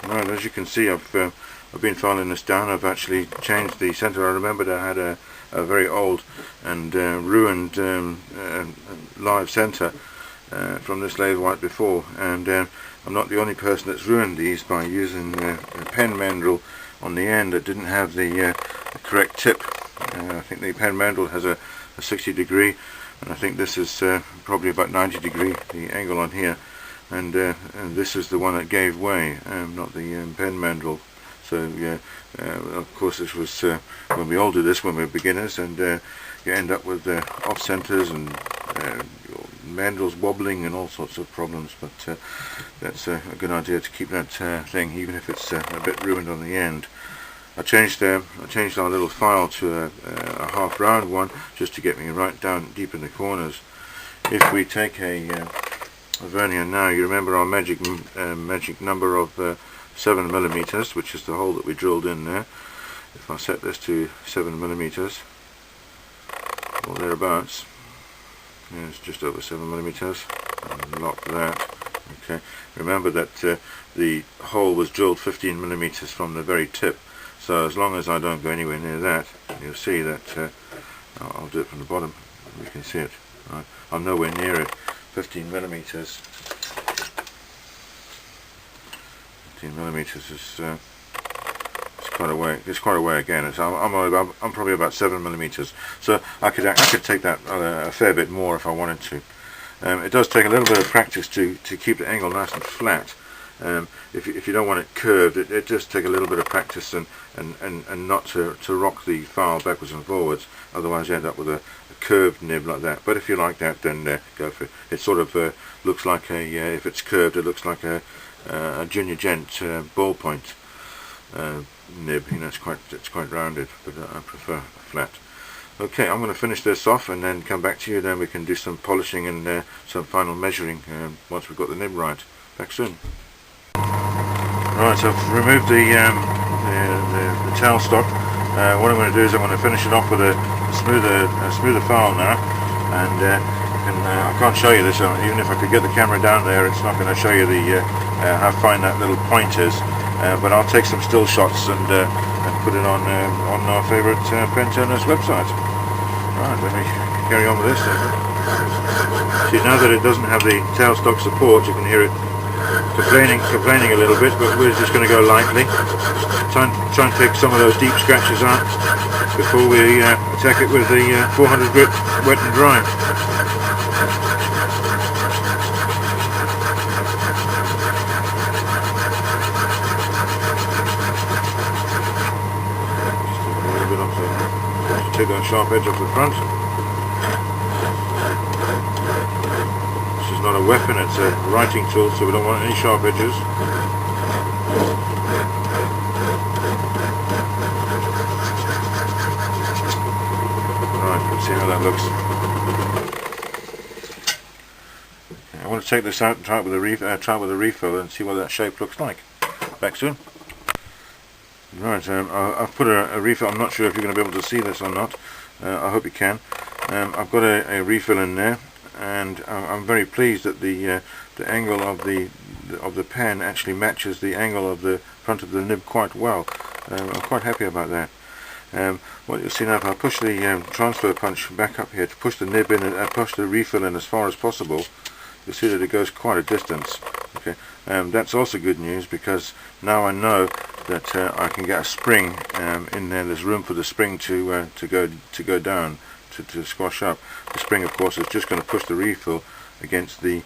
Right, as you can see, I've been filing this down. I've actually changed the center. I remembered I had a very old and ruined live center from this lathe right before, and I'm not the only person that's ruined these by using a pen mandrel on the end that didn't have the correct tip. I think the pen mandrel has a 60 degree, and I think this is probably about 90 degree, the angle on here, and this is the one that gave way, not the pen mandrel. So yeah, of course this was when we all do this when we're beginners, and you end up with off centers and mandrels wobbling and all sorts of problems. But that's a good idea to keep that thing, even if it's a bit ruined on the end. I changed our little file to a half round one, just to get me right down deep in the corners. If we take a vernier now, you remember our magic number of 7 millimeters, which is the hole that we drilled in there. If I set this to 7 millimeters or thereabouts, yeah, it's just over 7 millimeters. Lock that. Okay. Remember that the hole was drilled 15 millimeters from the very tip. So as long as I don't go anywhere near that, you'll see that I'll do it from the bottom. You can see it. Right. I'm nowhere near it. 15 millimeters. 15 millimeters is quite a way. It's quite a way again. I'm probably about 7 millimeters. So I could take that a fair bit more if I wanted to. It does take a little bit of practice to keep the angle nice and flat. If you don't want it curved, it does take a little bit of practice and not to rock the file backwards and forwards. Otherwise you end up with a curved nib like that. But if you like that, then go for it. It sort of looks like if it's curved, it looks like a junior gent ballpoint nib. You know, it's quite rounded, but I prefer flat. Okay, I'm going to finish this off and then come back to you. Then we can do some polishing and some final measuring once we've got the nib right. Back soon. Right, so I've removed the tailstock. What I'm going to do is I'm going to finish it off with a smoother file now, and I can't show you this. Even if I could get the camera down there, it's not going to show you how fine that little point is. But I'll take some still shots and put it on our favourite pen turner's website. Right, let me carry on with this. See, now that it doesn't have the tailstock support, you can hear it complaining a little bit, but we're just going to go lightly. Try and take some of those deep scratches out before we attack it with the 400 grit wet and dry. Take that sharp edge off the front. This is not a weapon, it's a writing tool, so we don't want any sharp edges. Alright, let's see how that looks. I want to take this out and try it with a refill and see what that shape looks like. Back soon. Right, I've put a refill. I'm not sure if you're going to be able to see this or not. I hope you can. I've got a refill in there, and I'm very pleased that the angle of the pen actually matches the angle of the front of the nib quite well. I'm quite happy about that. What you'll see now, if I push the transfer punch back up here to push the nib in and push the refill in as far as possible, you'll see that it goes quite a distance. Okay, that's also good news, because now I know that I can get a spring in there. There's room for the spring to go down, to squash up. The spring, of course, is just going to push the refill against the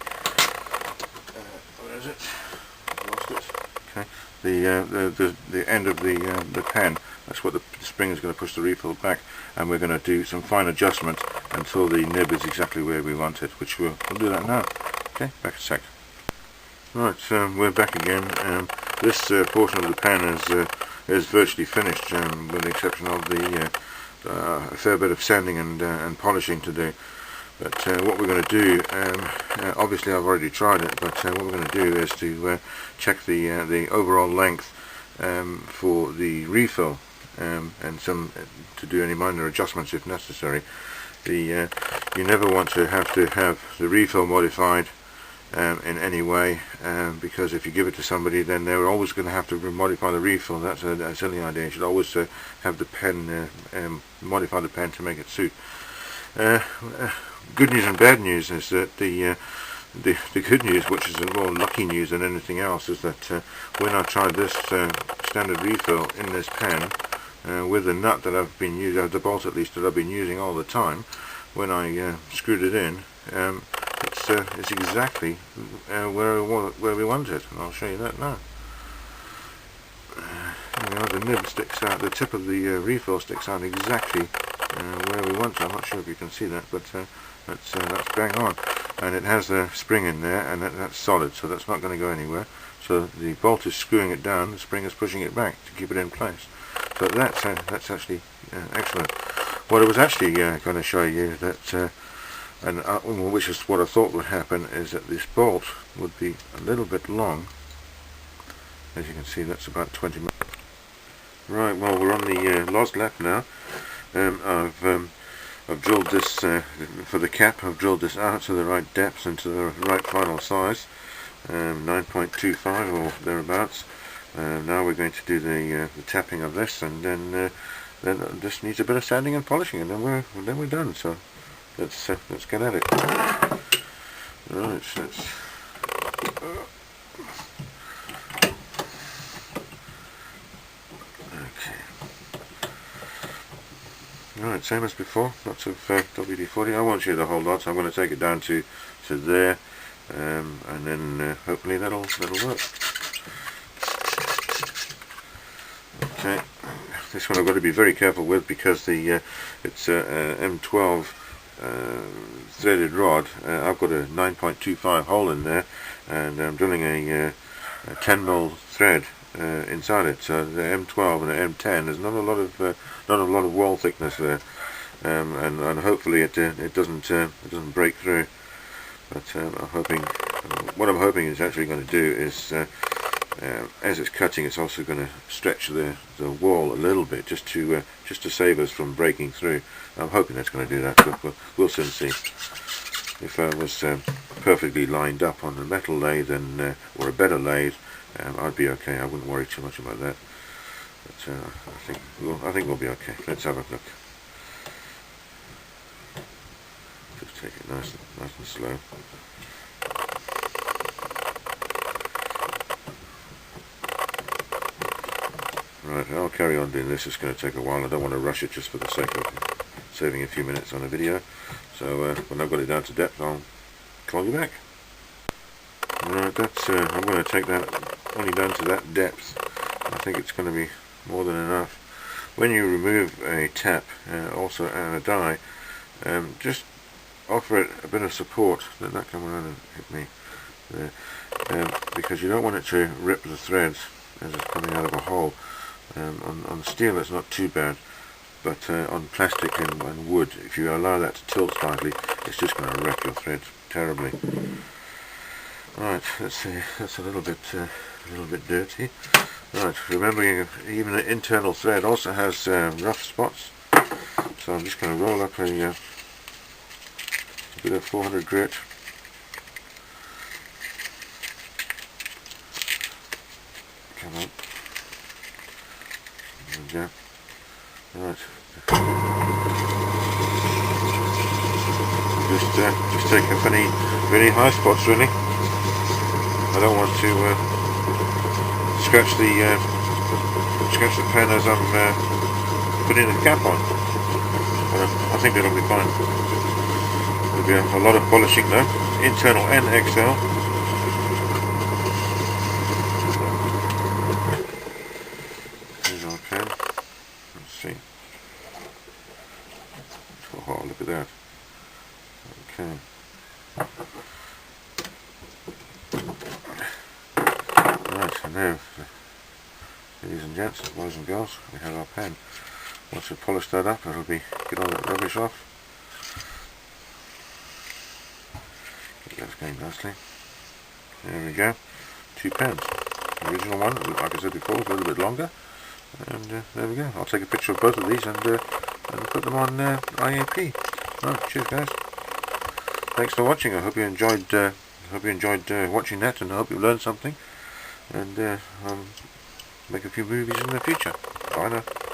what is it? Lost it. Okay, the end of the pen. That's what the spring is going to push the refill back, and we're going to do some fine adjustment until the nib is exactly where we want it, which we'll do that now. Okay, back a sec. Right, we're back again. This portion of the pen is virtually finished, with the exception of a fair bit of sanding and polishing to do. But what we're going to do, obviously I've already tried it, but what we're going to do is to check the overall length for the refill, and to do any minor adjustments if necessary. You never want to have the refill modified in any way, because if you give it to somebody, then they're always going to have to modify the refill. That's a silly idea. You should always have the pen, modify the pen to make it suit. Good news and bad news is that the good news, which is more lucky news than anything else, is that when I tried this standard refill in this pen with the nut that I've been using, the bolt at least that I've been using all the time, when I screwed it in, it's exactly where we want it, and I'll show you that now. The nib sticks out, the tip of the refill sticks out exactly where we want it. I'm not sure if you can see that, but that's bang on. And it has the spring in there, and that's solid, so that's not going to go anywhere. So the bolt is screwing it down, the spring is pushing it back to keep it in place. So that's actually excellent. What I was actually going to show you that, which is what I thought would happen, is that this bolt would be a little bit long. As you can see, that's about 20 minutes. Right, well, we're on the last lap now. I've drilled this for the cap. I've drilled this out to the right depth and to the right final size, 9.25 or thereabouts. Now we're going to do the tapping of this, and then this needs a bit of sanding and polishing, and then we're done. So let's get at it. Right, Right, same as before, lots of WD-40. I won't show you the whole lot, so I'm going to take it down to there, and then hopefully that'll work. Okay, this one I've got to be very careful with, because it's M12 threaded rod. I've got a 9.25 hole in there, and I'm drilling a 10mm thread inside it. So the M12 and the M10, there's not a lot of wall thickness there, and hopefully it doesn't break through. But what I'm hoping it's actually going to do is, as it's cutting, it's also going to stretch the wall a little bit, just to save us from breaking through. I'm hoping that's going to do that, but we'll soon see. If I was perfectly lined up on a metal lathe or a better lathe, I'd be okay. I wouldn't worry too much about that. But I think we'll be okay. Let's have a look. Just take it nice and slow. Right, I'll carry on doing this. It's going to take a while. I don't want to rush it just for the sake of saving a few minutes on a video. So when I've got it down to depth, I'll call you back. Right, I'm going to take that only down to that depth. I think it's going to be more than enough. When you remove a tap, also and a die, just offer it a bit of support. Let that come around and hit me there, because you don't want it to rip the threads as it's coming out of a hole. On steel it's not too bad, but on plastic and wood, if you allow that to tilt slightly, it's just going to wreck your threads terribly. Right, let's see, that's a little bit dirty. Right, remembering even the internal thread also has rough spots, so I'm just going to roll up a bit of 400 grit. Come on. There we go. Right. Just take off any high spots, really. I don't want to scratch the pen as I'm putting the cap on. I think it'll be fine. There'll be a lot of polishing though, internal and external. Here's our pen. Let's see. Oh, look at that. Okay. Right, and now, ladies and gents, boys and girls, we have our pen. Once we polish that up, it'll get all that rubbish off. Get that going nicely. There we go. 2 pens. The original one, like I said before, was a little bit longer. And there we go. I'll take a picture of both of these and put them on IAP. Right, cheers guys. Thanks for watching. I hope you enjoyed hope you enjoyed watching that, and I hope you learned something, and make a few movies in the future. Bye now.